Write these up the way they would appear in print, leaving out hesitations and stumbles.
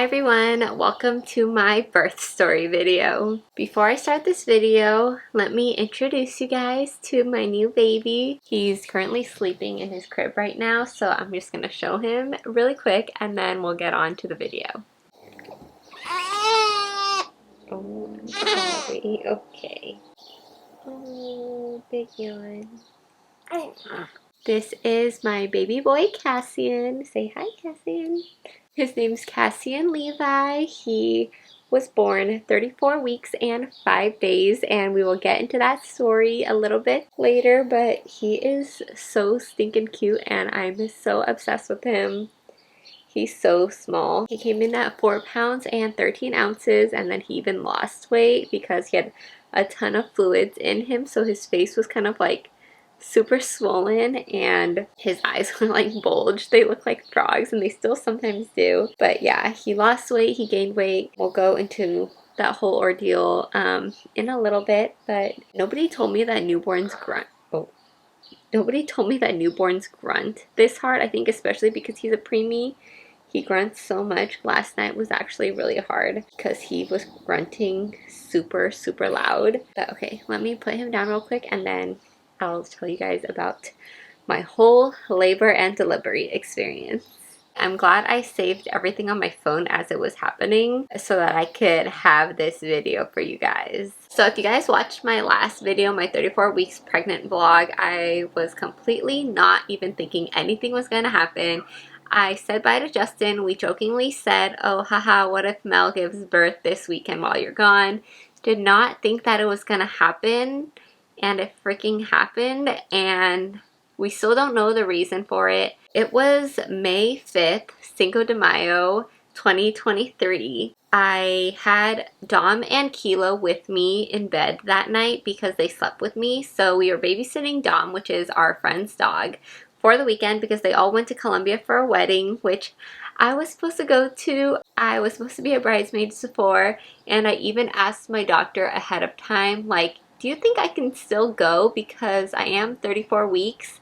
Hi everyone, welcome to my birth story video. Before I start this video, let me introduce you guys to my new baby. He's currently sleeping in his crib right now, so I'm just gonna show him really quick and then we'll get on to the video. Oh, sorry. Okay. Oh, big yawn. This is my baby boy Cassian. Say hi, Cassian. His name's Cassian Levi. He was born 34 weeks and 5 days, and we will get into that story a little bit later, but he is so stinking cute and I'm so obsessed with him. He's so small. He came in at 4 pounds and 13 ounces, and then he even lost weight because he had a ton of fluids in him, so his face was kind of like super swollen and his eyes were like bulged. They look like frogs and they still sometimes do. But yeah, he lost weight, he gained weight. We'll go into that whole ordeal in a little bit, but nobody told me that newborns grunt. Nobody told me that newborns grunt this hard. I think especially because he's a preemie. He grunts so much. Last night was actually really hard because he was grunting super loud. But okay, let me put him down real quick and then I'll tell you guys about my whole labor and delivery experience. I'm glad I saved everything on my phone as it was happening so that I could have this video for you guys. So if you guys watched my last video, my 34 weeks pregnant vlog, I was completely not even thinking anything was going to happen. I said bye to Justin. We jokingly said, oh haha, what if Mel gives birth this weekend while you're gone? Did not think that it was going to happen. And it freaking happened, and we still don't know the reason for it. It was May 5th, Cinco de Mayo, 2023. I had Dom and Kilo with me in bed that night because they slept with me. So we were babysitting Dom, which is our friend's dog, for the weekend because they all went to Colombia for a wedding, which I was supposed to go to. I was supposed to be a bridesmaid for, and I even asked my doctor ahead of time, like, do you think I can still go because I am 34 weeks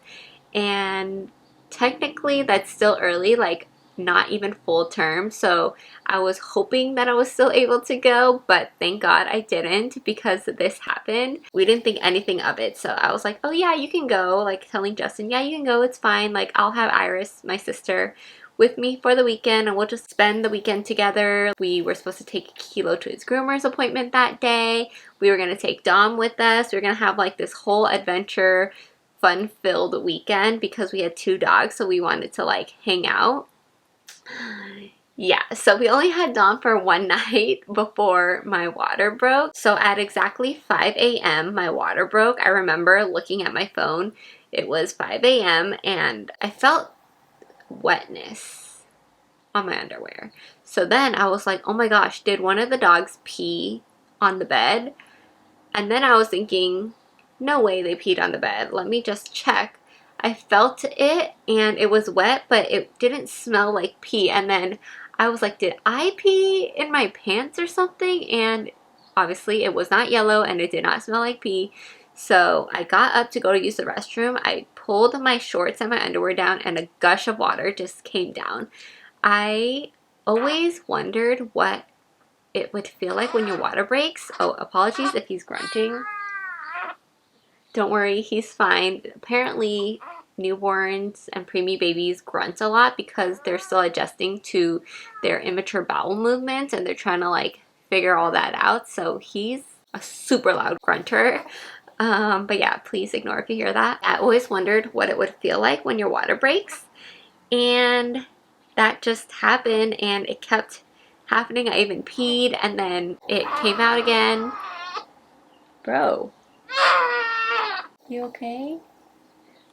and technically that's still early, like not even full term. So I was hoping that I was still able to go, but thank God I didn't because this happened. We didn't think anything of it. So I was like, oh yeah, you can go, like telling Justin, yeah, you can go, it's fine. Like I'll have Iris, my sister, with me for the weekend and we'll just spend the weekend together. We were supposed to take Kilo to his groomer's appointment that day. We were going to take Dom with us. We were going to have like this whole adventure, fun-filled weekend because we had 2 dogs, so we wanted to like hang out. Yeah, so we only had Dom for 1 night before my water broke. So at exactly 5 a.m. my water broke. I remember looking at my phone. It was 5 a.m. and I felt wetness on my underwear. So then I was like, oh my gosh, did one of the dogs pee on the bed? And then I was thinking, no way they peed on the bed. Let me just check. I felt it and it was wet, but it didn't smell like pee. And then I was like, did I pee in my pants or something? And obviously it was not yellow and it did not smell like pee. So I got up to go to use the restroom. I pulled my shorts and my underwear down and a gush of water just came down. I always wondered what it would feel like when your water breaks. Oh, apologies if he's grunting. Don't worry, he's fine. Apparently, newborns and preemie babies grunt a lot because they're still adjusting to their immature bowel movements and they're trying to like figure all that out. So he's a super loud grunter. But yeah, please ignore if you hear that. I always wondered what it would feel like when your water breaks. And that just happened and it kept happening. I even peed and then it came out again. Bro, you okay?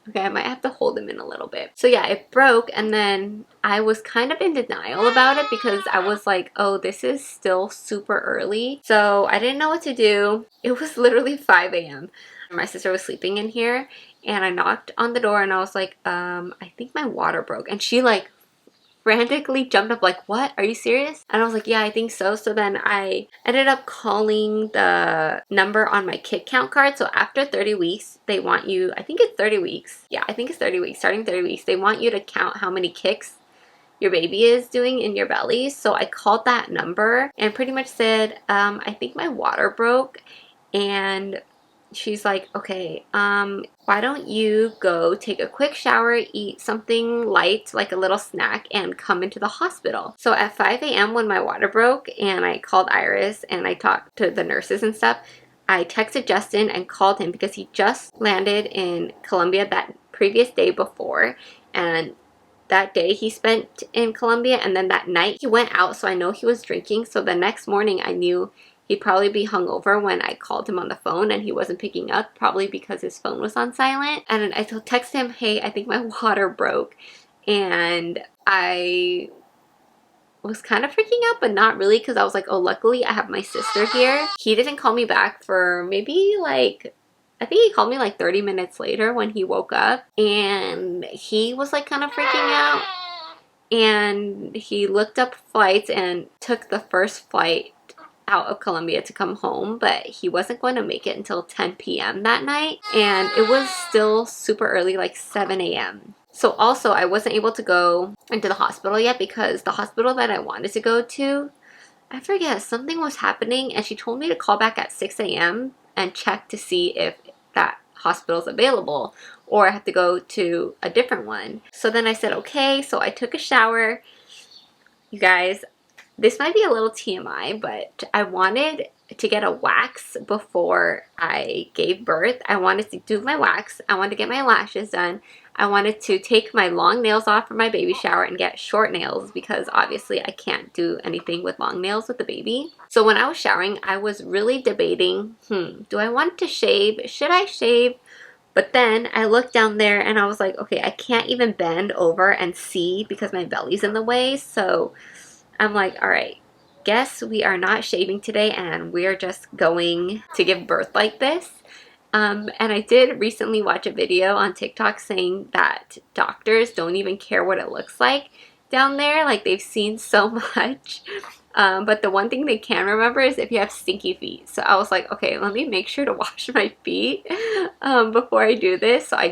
Okay, I might have to hold him in a little bit. So yeah, it broke and then I was kind of in denial about it because I was like, oh, this is still super early. So I didn't know what to do. It was literally 5 a.m. My sister was sleeping in here and I knocked on the door and I was like, I think my water broke. And she like frantically jumped up like, what? Are you serious? And I was like, yeah, I think so. So then I ended up calling the number on my kick count card. So after 30 weeks, they want you, I think it's 30 weeks. Yeah, I think it's 30 weeks. Starting 30 weeks, they want you to count how many kicks your baby is doing in your belly. So I called that number and pretty much said, I think my water broke. And she's like, okay, why don't you go take a quick shower, eat something light, like a little snack, and come into the hospital. So at 5 a.m. when my water broke and I called Iris and I talked to the nurses and stuff, I texted Justin and called him because he just landed in Colombia that previous day before, and that day he spent in Colombia, and then that night he went out, so I know he was drinking. So the next morning I knew he'd probably be hungover when I called him on the phone and he wasn't picking up, probably because his phone was on silent. And I texted him, hey, I think my water broke. And I was kind of freaking out, but not really, because I was like, oh, luckily I have my sister here. He didn't call me back for maybe like, I think he called me like 30 minutes later when he woke up, and he was like kind of freaking out. And he looked up flights and took the first flight out of Colombia to come home, but he wasn't going to make it until 10 p.m. that night, and it was still super early, like 7 a.m. So also I wasn't able to go into the hospital yet because the hospital that I wanted to go to, I forget, something was happening, and she told me to call back at 6 a.m. and check to see if that hospital's available or I have to go to a different one. So then I said okay, so I took a shower. You guys, this might be a little TMI, but I wanted to get a wax before I gave birth. I wanted to do my wax. I wanted to get my lashes done. I wanted to take my long nails off for my baby shower and get short nails because obviously I can't do anything with long nails with the baby. So when I was showering, I was really debating, do I want to shave? Should I shave? But then I looked down there and I was like, okay, I can't even bend over and see because my belly's in the way. So I'm like, all right, guess we are not shaving today and we're just going to give birth like this. And I did recently watch a video on TikTok saying that doctors don't even care what it looks like down there. Like, they've seen so much. But the one thing they can remember is if you have stinky feet. So I was like, okay, let me make sure to wash my feet before I do this. So I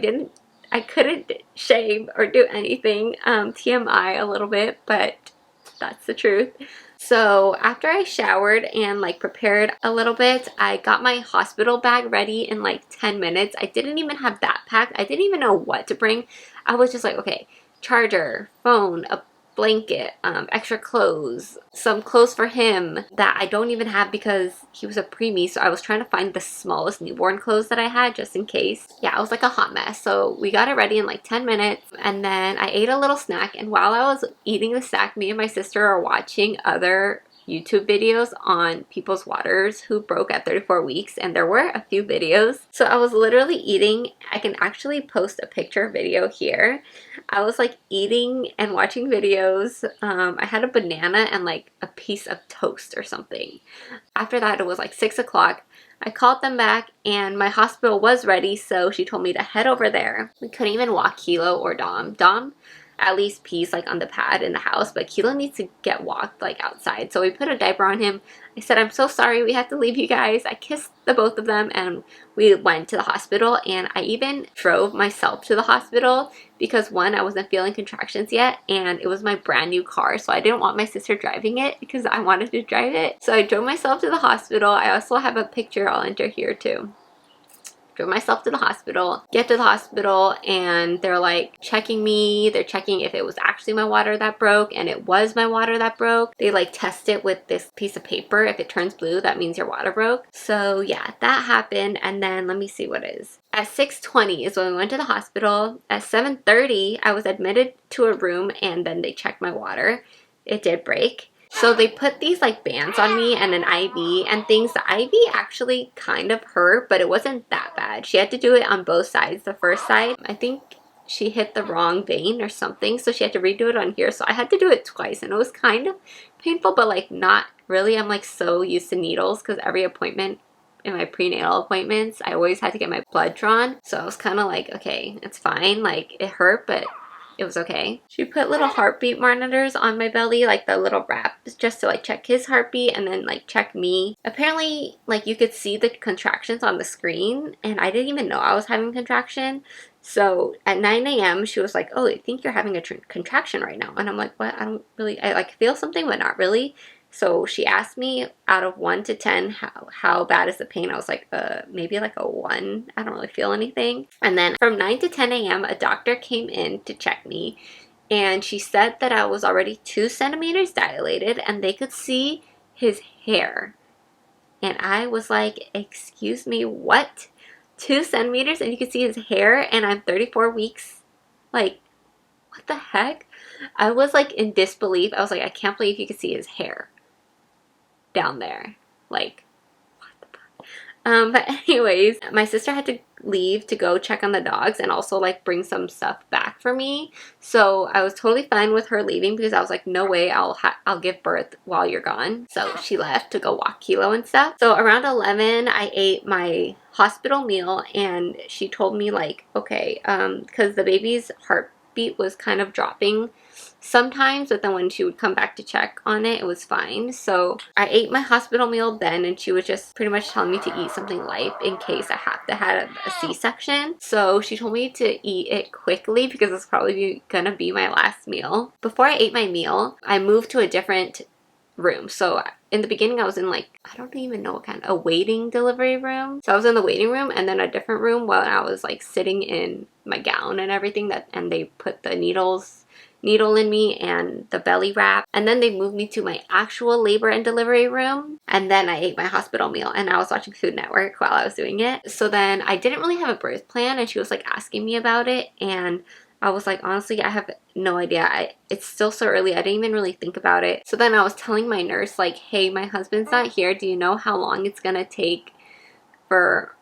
couldn't shave or do anything. TMI a little bit, but that's the truth. So after I showered and like prepared a little bit, I got my hospital bag ready in like 10 minutes. I didn't even have that packed. I didn't even know what to bring. I was just like, okay, charger, phone, a blanket, extra clothes, some clothes for him that I don't even have because he was a preemie. So I was trying to find the smallest newborn clothes that I had just in case. Yeah, I was like a hot mess. So we got it ready in like 10 minutes, and then I ate a little snack. And while I was eating the snack, me and my sister are watching other YouTube videos on people's waters who broke at 34 weeks, and there were a few videos. So I was literally eating. I can actually post a picture video here. I was like eating and watching videos. I had a banana and like a piece of toast or something. After that, it was like 6 o'clock. I called them back and my hospital was ready, so she told me to head over there. We couldn't even walk Kilo or Dom. Dom at least pees like on the pad in the house, but Kilo needs to get walked like outside. So we put a diaper on him. I said, I'm so sorry, we have to leave you guys. I kissed the both of them and we went to the hospital, and I even drove myself to the hospital because one, I wasn't feeling contractions yet, and it was my brand new car, so I didn't want my sister driving it because I wanted to drive it. So I drove myself to the hospital. I also have a picture I'll enter here too. Drove myself to the hospital, get to the hospital, and they're like checking me. They're checking if it was actually my water that broke, and it was my water that broke. They like test it with this piece of paper. If it turns blue, that means your water broke. So yeah, that happened. And then let me see what it is. At 6:20 is when we went to the hospital. At 7:30, I was admitted to a room, and then they checked my water. It did break. So they put these like bands on me and an IV and things. The IV actually kind of hurt, but it wasn't that bad. She had to do it on both sides. The first side, I think she hit the wrong vein or something, so she had to redo it on here. So I had to do it twice, and it was kind of painful, but like not really. I'm like so used to needles because every appointment in my prenatal appointments, I always had to get my blood drawn. So I was kind of like, okay, it's fine. Like, it hurt, but it was okay. She put little heartbeat monitors on my belly, like the little wraps, just to like check his heartbeat and then like check me. Apparently, like you could see the contractions on the screen, and I didn't even know I was having a contraction. So at 9 a.m. she was like, oh, I think you're having a contraction right now. And I'm like, what? I like feel something, but not really. So she asked me out of 1 to 10, how bad is the pain? I was like, maybe like a 1. I don't really feel anything. And then from 9 to 10 a.m., a doctor came in to check me, and she said that I was already 2 centimeters dilated and they could see his hair. And I was like, excuse me, what? 2 centimeters and you could see his hair, and I'm 34 weeks? Like, what the heck? I was like in disbelief. I was like, I can't believe you could see his hair down there. Like, what the fuck? But anyways, my sister had to leave to go check on the dogs and also like bring some stuff back for me. So I was totally fine with her leaving because I was like, no way, I'll give birth while you're gone. So she left to go walk Kilo and stuff. So around 11, I ate my hospital meal, and she told me like, okay, because the baby's heartbeat was kind of dropping sometimes, but then when she would come back to check on it, it was fine. So I ate my hospital meal then, and she was just pretty much telling me to eat something light in case I have to have a C-section. So she told me to eat it quickly because it's probably gonna be my last meal. Before I ate my meal, I moved to a different room. So in the beginning I was in like, I don't even know what kind, a waiting delivery room. So I was in the waiting room, and then a different room while I was like sitting in my gown and everything, and they put the needle in me and the belly wrap, and then they moved me to my actual labor and delivery room, and then I ate my hospital meal, and I was watching Food Network while I was doing it. So then I didn't really have a birth plan, and she was like asking me about it, and I was like, honestly, I have no idea. It's still so early. I didn't even really think about it. So then I was telling my nurse like, hey, my husband's not here. Do you know how long it's gonna take for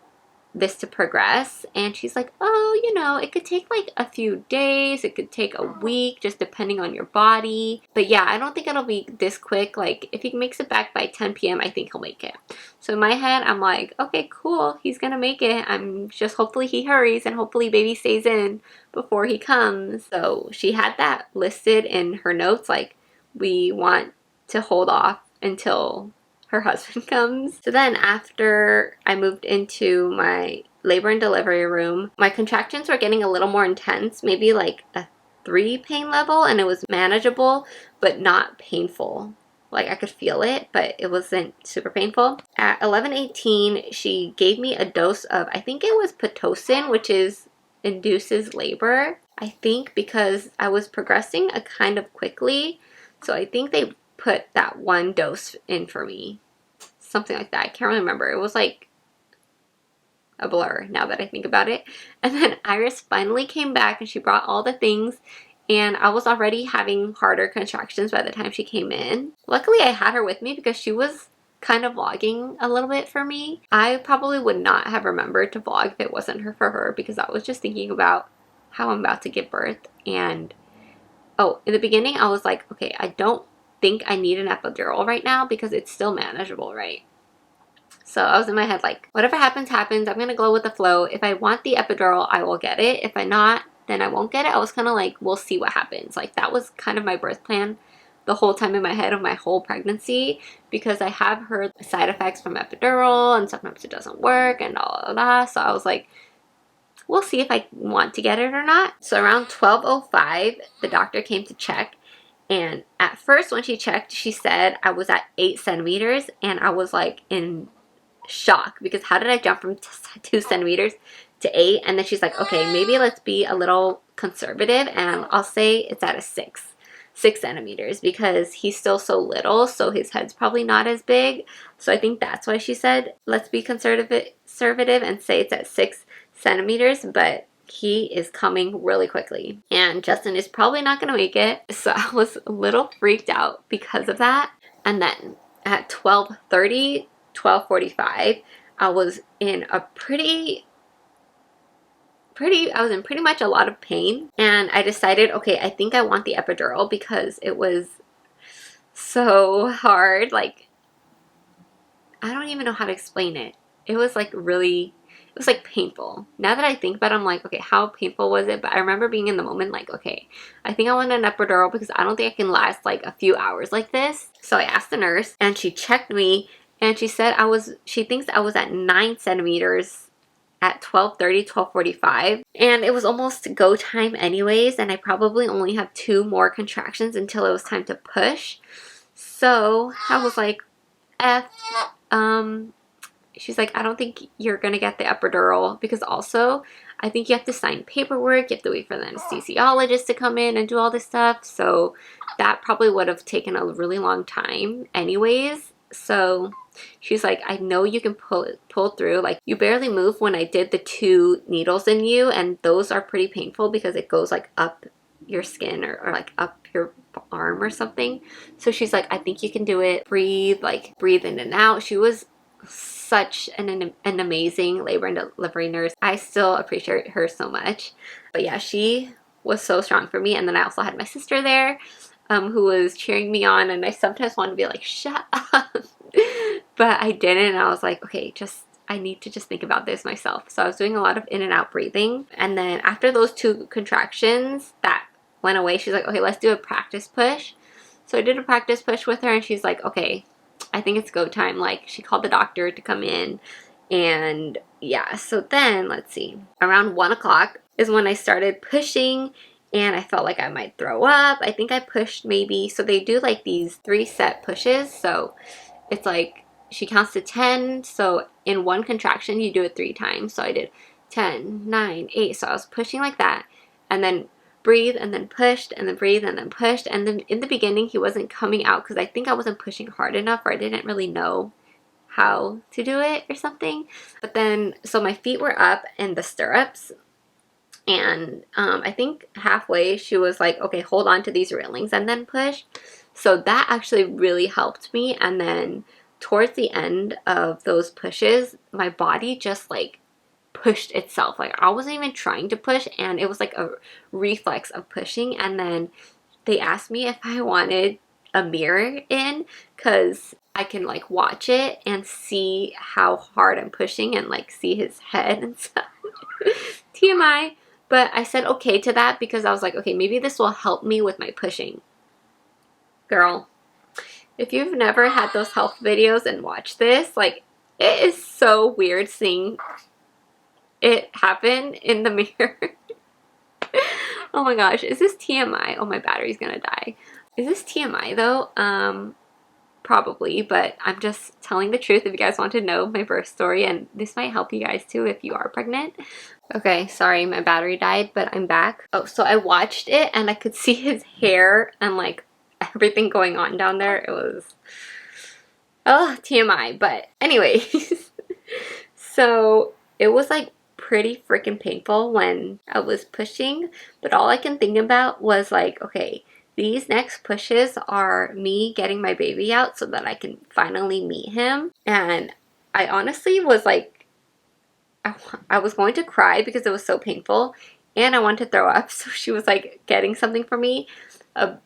this to progress? And she's like, oh, you know, it could take like a few days, it could take a week, just depending on your body. But yeah, I don't think it'll be this quick. Like if he makes it back by 10 p.m. I think he'll make it. So in my head I'm like, okay, cool, he's gonna make it. I'm just, hopefully he hurries and hopefully baby stays in before he comes. So she had that listed in her notes, like, we want to hold off until her husband comes. So then after I moved into my labor and delivery room, my contractions were getting a little more intense, maybe like a 3 pain level, and it was manageable but not painful. Like I could feel it, but it wasn't super painful. At 11:18, she gave me a dose of, I think it was Pitocin, which induces labor. I think because I was progressing a kind of quickly, so I think they put that 1 dose in for me. Something like that. I can't remember. It was like a blur now that I think about it. And then Iris finally came back and she brought all the things, and I was already having harder contractions by the time she came in. Luckily I had her with me because she was kind of vlogging a little bit for me. I probably would not have remembered to vlog if it wasn't for her, because I was just thinking about how I'm about to give birth. And oh, in the beginning I was like, okay, I don't think I need an epidural right now because it's still manageable, right? So I was in my head like, whatever happens, happens. I'm gonna go with the flow. If I want the epidural, I will get it. If I not, then I won't get it. I was kind of like, we'll see what happens. Like that was kind of my birth plan the whole time in my head of my whole pregnancy, because I have heard side effects from epidural and sometimes it doesn't work and all of that. So I was like, we'll see if I want to get it or not. So around 12:05, the doctor came to check. And at first when she checked, she said I was at 8 centimeters, and I was like in shock because how did I jump from 2 centimeters to 8? And then she's like, okay, maybe let's be a little conservative, and I'll say it's at a 6 centimeters because he's still so little, so his head's probably not as big. So I think that's why she said let's be conservative and say it's at 6 centimeters, but he is coming really quickly and Justin is probably not gonna make it. So I was a little freaked out because of that. And then at 12:30, 12:45, I was in pretty much a lot of pain, and I decided, okay, I think I want the epidural because it was so hard. Like, I don't even know how to explain it. It was like really, was like painful. Now that I think about it, I'm like, okay, how painful was it? But I remember being in the moment like, okay, I think I want an epidural because I don't think I can last like a few hours like this. So I asked the nurse and she checked me and she said she thinks I was at 9 centimeters at 12:30, 12:45, and it was almost go time anyways, and I probably only have 2 more contractions until it was time to push. So I was like, F, she's like, I don't think you're gonna get the epidural because also I think you have to sign paperwork, you have to wait for the anesthesiologist to come in and do all this stuff, so that probably would have taken a really long time anyways. So she's like, I know you can pull through, like you barely move when I did the 2 needles in you, and those are pretty painful because it goes like up your skin or like up your arm or something. So she's like, I think you can do it, breathe in and out. She was such an amazing labor and delivery nurse. I still appreciate her so much. But yeah, she was so strong for me. And then I also had my sister there, who was cheering me on, and I sometimes wanted to be like, shut up. But I didn't, and I was like, okay, I need to just think about this myself. So I was doing a lot of in and out breathing. And then after those 2 contractions that went away, she's like, okay, let's do a practice push. So I did a practice push with her, and she's like, okay, I think it's go time. Like, she called the doctor to come in, and yeah. So then, let's see, around 1 o'clock is when I started pushing, and I felt like I might throw up. I think I pushed maybe, so they do like these 3 set pushes. So it's like she counts to 10. So in 1 contraction, you do it 3 times. So I did 10, 9, 8. So I was pushing like that, and then breathe, and then pushed, and then breathe, and then pushed. And then in the beginning, he wasn't coming out because I think I wasn't pushing hard enough, or I didn't really know how to do it or something. But then, so my feet were up in the stirrups, and I think halfway she was like, okay, hold on to these railings and then push. So that actually really helped me. And then towards the end of those pushes, my body just like pushed itself. Like, I wasn't even trying to push, and it was like a reflex of pushing. And then they asked me if I wanted a mirror in, because I can like watch it and see how hard I'm pushing and like see his head and stuff. TMI. But I said okay to that because I was like, okay, maybe this will help me with my pushing. Girl, if you've never had those health videos and watched this, like, it is so weird seeing it happen in the mirror. Oh my gosh, is this TMI? Oh, my battery's gonna die. Is this TMI though? Probably, but I'm just telling the truth if you guys want to know my birth story, and this might help you guys too if you are pregnant. Okay, sorry, my battery died, but I'm back. Oh, so I watched it and I could see his hair and like everything going on down there. It was, oh, TMI. But anyways, so it was like pretty freaking painful when I was pushing, but all I can think about was like, okay, these next pushes are me getting my baby out so that I can finally meet him. And I honestly was like, I was going to cry because it was so painful, and I wanted to throw up. So she was like getting something for me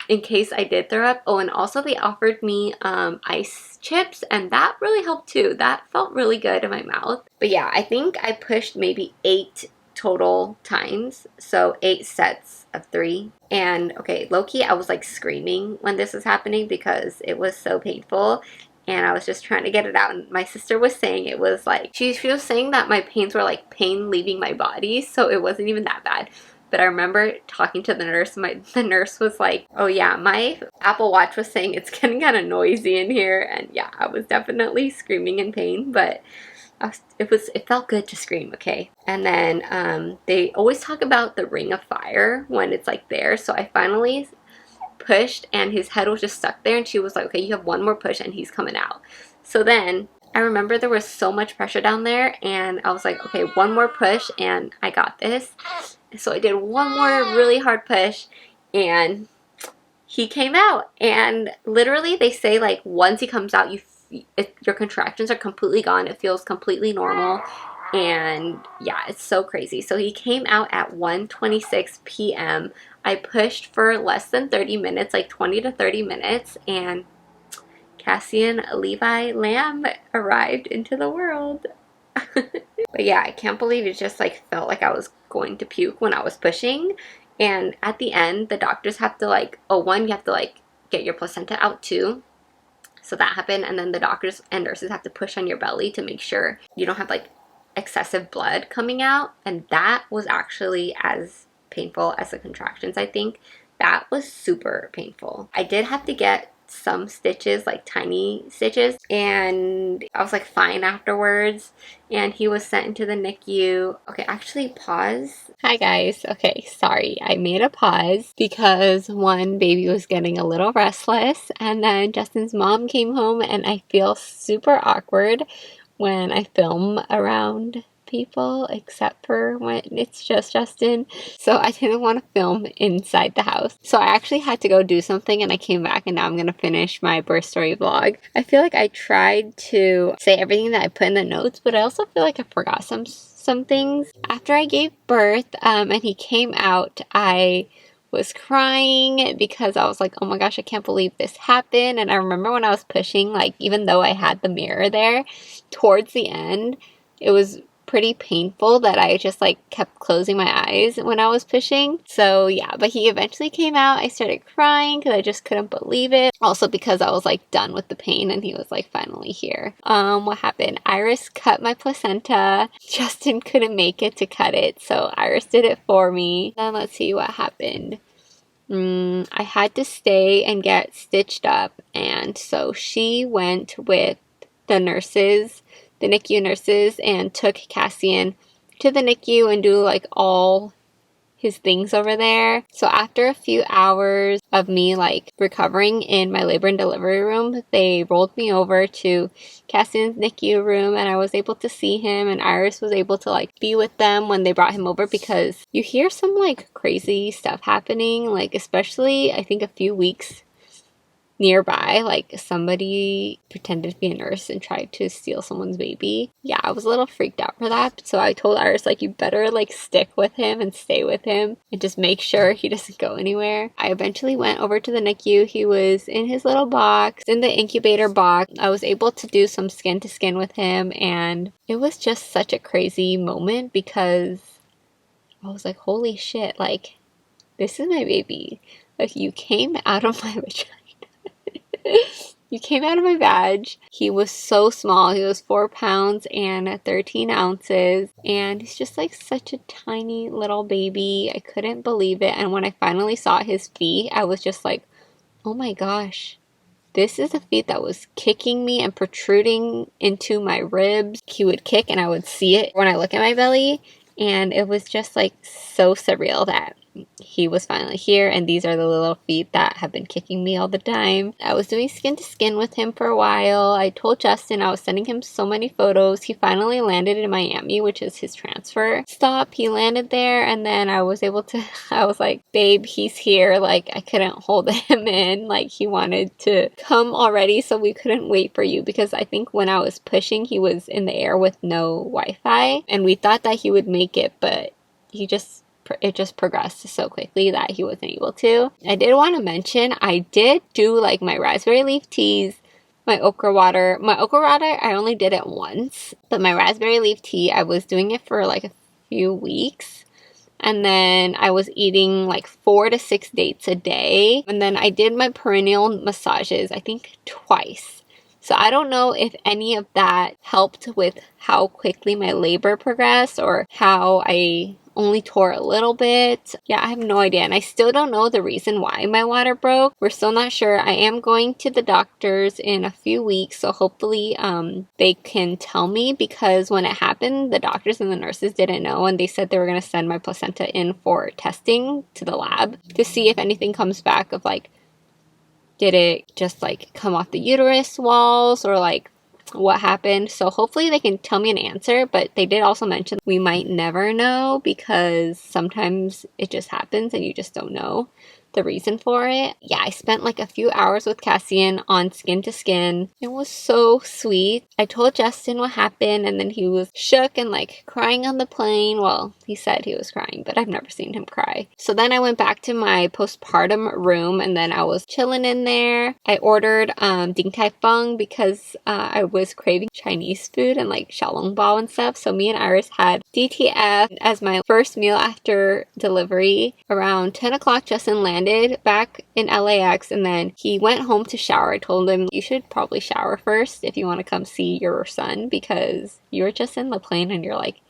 in case I did throw up. Oh, and also they offered me ice chips, and that really helped too. That felt really good in my mouth. But yeah, I think I pushed maybe 8 total times, so 8 sets of 3. And okay, low-key, I was like screaming when this was happening because it was so painful, and I was just trying to get it out. And my sister was saying it was like, she was saying that my pains were like pain leaving my body, so it wasn't even that bad. But I remember talking to the nurse, the nurse was like, oh yeah, my Apple Watch was saying it's getting kind of noisy in here. And yeah, I was definitely screaming in pain, but it felt good to scream, okay? And then they always talk about the ring of fire when it's like there. So I finally pushed and his head was just stuck there, and she was like, okay, you have 1 more push and he's coming out. So then I remember there was so much pressure down there, and I was like, okay, 1 more push and I got this. So I did 1 more really hard push, and he came out. And literally they say like once he comes out, your contractions are completely gone. It feels completely normal. And yeah, it's so crazy. So he came out at 1:26 p.m. I pushed for less than 30 minutes, like 20 to 30 minutes, and Cassian Levi Lamb arrived into the world. But yeah, I can't believe it just like felt like I was going to puke when I was pushing. And at the end, the doctors have to like, oh, one, you have to like get your placenta out too. So that happened. And then the doctors and nurses have to push on your belly to make sure you don't have like excessive blood coming out. And that was actually as painful as the contractions, I think. That was super painful. I did have to get some stitches, like tiny stitches, and I was like fine afterwards. And he was sent into the NICU. Okay, actually pause. Hi guys. Okay, sorry. I made a pause because one, baby was getting a little restless, and then Justin's mom came home, and I feel super awkward when I film around people, except for when it's just Justin. So I didn't want to film inside the house. So I actually had to go do something, and I came back, and now I'm gonna finish my birth story vlog. I feel like I tried to say everything that I put in the notes, but I also feel like I forgot some things. After I gave birth, and he came out, I was crying because I was like, oh my gosh, I can't believe this happened. And I remember when I was pushing, like, even though I had the mirror there, towards the end, it was pretty painful that I just like kept closing my eyes when I was pushing. So yeah, but he eventually came out. I started crying because I just couldn't believe it. Also because I was like done with the pain and he was like finally here. What happened? Iris cut my placenta. Justin couldn't make it to cut it, so Iris did it for me. Then let's see what happened. I had to stay and get stitched up, and so she went with the nurses, the NICU nurses, and took Cassian to the NICU and do like all his things over there. So after a few hours of me like recovering in my labor and delivery room, they rolled me over to Cassian's NICU room, and I was able to see him, and Iris was able to like be with them when they brought him over, because you hear some like crazy stuff happening, like especially I think a few weeks nearby, like somebody pretended to be a nurse and tried to steal someone's baby. Yeah, I was a little freaked out for that. So I told Iris, like, you better like stick with him and stay with him and just make sure he doesn't go anywhere. I eventually went over to the NICU. He was in his little box, in the incubator box. I was able to do some skin to skin with him, and it was just such a crazy moment because I was like, holy shit, like, this is my baby. Like, you came out of my vagina. You came out of my vag. He was so small. He was 4 pounds and 13 ounces. And he's just like such a tiny little baby. I couldn't believe it. And when I finally saw his feet, I was just like, oh my gosh. This is a feet that was kicking me and protruding into my ribs. He would kick and I would see it when I look at my belly. And it was just like so surreal that he was finally here, and these are the little feet that have been kicking me all the time. I was doing skin to skin with him for a while. I told Justin I was sending him so many photos. He finally landed in Miami, which is his transfer stop. He landed there, and then I was able to, I was like, babe, he's here. Like, I couldn't hold him in. Like, he wanted to come already, so we couldn't wait for you, because I think when I was pushing, he was in the air with no Wi-Fi, and we thought that he would make it, but it just progressed so quickly that he wasn't able to. I did want to mention, I did do like my raspberry leaf teas, my okra water. My okra water, I only did it once, but my raspberry leaf tea, I was doing it for like a few weeks. And then I was eating like 4 to 6 dates a day. And then I did my perineal massages, I think twice. So I don't know if any of that helped with how quickly my labor progressed, or how I only tore a little bit. Yeah, I have no idea, and I still don't know the reason why my water broke. We're still not sure. I am going to the doctors in a few weeks, so hopefully they can tell me, because when it happened, the doctors and the nurses didn't know, and they said they were going to send my placenta in for testing to the lab to see if anything comes back of like, did it just like come off the uterus walls, or like what happened. So hopefully they can tell me an answer, but they did also mention we might never know, because sometimes it just happens and you just don't know. the reason for it. Yeah, I spent like a few hours with Cassian on skin to skin. It was so sweet. I told Justin what happened, and then he was shook and like crying on the plane. Well, he said he was crying, but I've never seen him cry. So then I went back to my postpartum room, and then I was chilling in there. I ordered Ding Tai Fung because I was craving Chinese food and like xiaolongbao and stuff. So me and Iris had DTF as my first meal after delivery. Around 10 o'clock, Justin landed back in LAX, and then he went home to shower. I told him, you should probably shower first if you want to come see your son, because you're just in the plane and you're like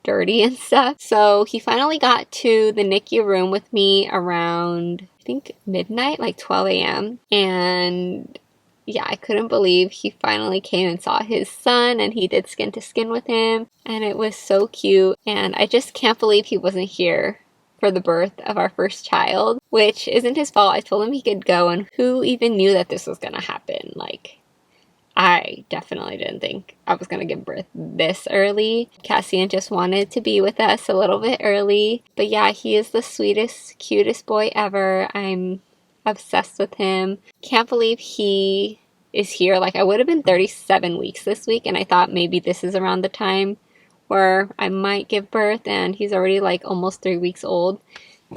dirty and stuff. So he finally got to the NICU room with me around, I think, midnight, like 12 a.m. And yeah, I couldn't believe he finally came and saw his son, and he did skin to skin with him, and it was so cute. And I just can't believe he wasn't here for the birth of our first child, which isn't his fault. I told him he could go, and who even knew that this was gonna happen? Like, I definitely didn't think I was gonna give birth this early. Cassian just wanted to be with us a little bit early. But yeah, he is the sweetest, cutest boy ever. I'm obsessed with him. Can't believe he is here. Like, I would have been 37 weeks this week, and I thought maybe this is around the time where I might give birth, and he's already like almost 3 weeks old.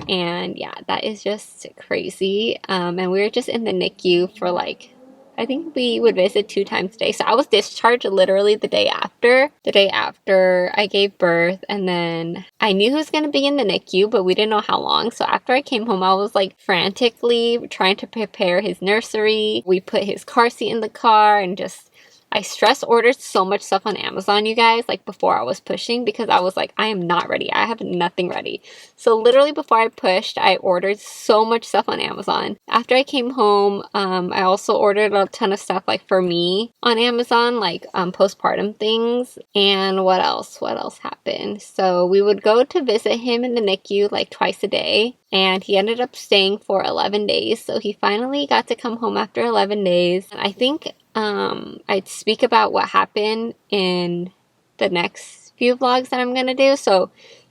And yeah, that is just crazy. And we were just in the NICU for like, I think we would visit 2 times a day. So I was discharged literally the day after I gave birth. And then I knew he was going to be in the NICU, but we didn't know how long. So after I came home, I was like frantically trying to prepare his nursery. We put his car seat in the car, and just, I stress ordered so much stuff on Amazon, you guys, like before I was pushing, because I was like, I am not ready. I have nothing ready. So literally before I pushed, I ordered so much stuff on Amazon. After I came home, I also ordered a ton of stuff like for me on Amazon, like postpartum things. And what else? What else happened? So we would go to visit him in the NICU like twice a day. And he ended up staying for 11 days. So he finally got to come home after 11 days. And I think I'd speak about what happened in the next few vlogs that I'm going to do. So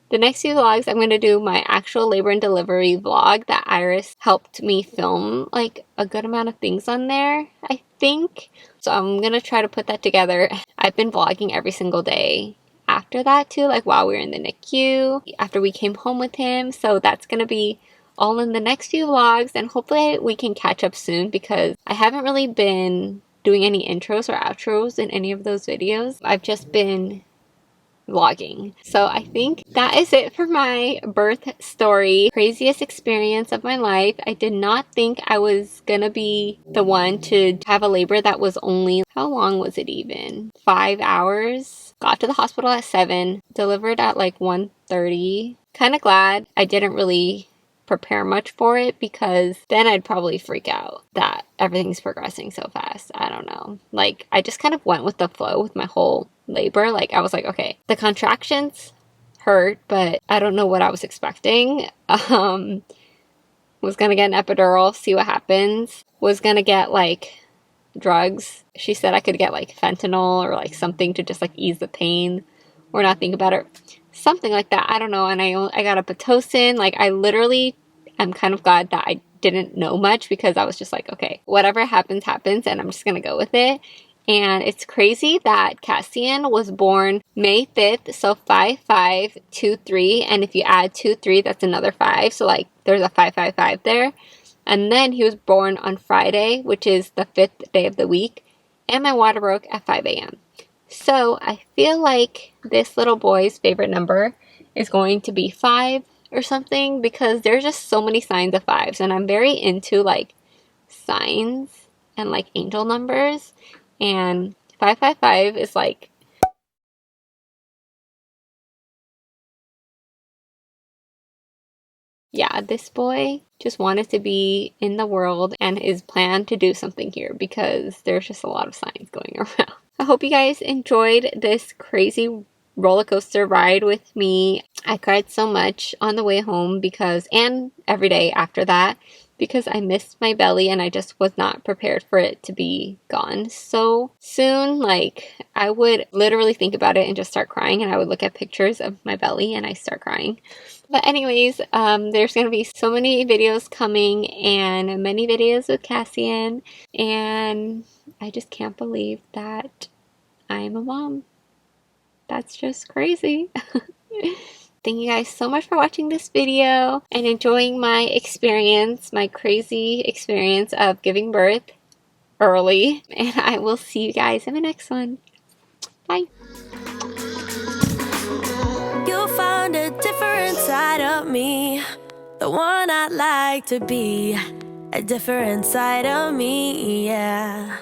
the next few vlogs, I'm going to do my actual labor and delivery vlog that Iris helped me film like a good amount of things on there, I think. So I'm going to try to put that together. I've been vlogging every single day after that too, like while we were in the NICU, after we came home with him. So that's going to be all in the next few vlogs, and hopefully we can catch up soon, because I haven't really been doing any intros or outros in any of those videos. I've just been vlogging. So I think that is it for my birth story. Craziest experience of my life. I did not think I was gonna be the one to have a labor that was only, how long was it even? 5 hours. Got to the hospital at 7, delivered at like 1:30. Kind of glad I didn't really prepare much for it, because then I'd probably freak out that everything's progressing so fast. I don't know. Like, I just kind of went with the flow with my whole labor. Like, I was like, okay, the contractions hurt, but I don't know what I was expecting. Was gonna get an epidural, see what happens. Was gonna get like drugs. She said I could get like fentanyl or like something to just like ease the pain or not think about it. Something like that. I don't know. And I got a Pitocin. Like, I literally, I'm kind of glad that I didn't know much, because I was just like, okay, whatever happens, happens, and I'm just gonna go with it. And it's crazy that Cassian was born May 5th, so 5/5/23, and if you add 2/3, that's another 5, so like there's a 5/5/5 there. And then he was born on Friday, which is the 5th day of the week, and my water broke at 5 a.m. So I feel like this little boy's favorite number is going to be 5 or something, because there's just so many signs of 5s, and I'm very into like signs and like angel numbers, and 555 is like, yeah, this boy just wanted to be in the world and is planned to do something here, because there's just a lot of signs going around. I hope you guys enjoyed this crazy roller coaster ride with me. I cried so much on the way home and every day after that, because I missed my belly and I just was not prepared for it to be gone so soon. Like, I would literally think about it and just start crying, and I would look at pictures of my belly and I start crying. But anyways, there's going to be so many videos coming and many videos with Cassian, and I just can't believe that I'm a mom. That's just crazy. Thank you guys so much for watching this video and enjoying my experience, my crazy experience of giving birth early. And I will see you guys in the next one. Bye. You'll find a different side of me, the one I'd like to be, a different side of me, yeah.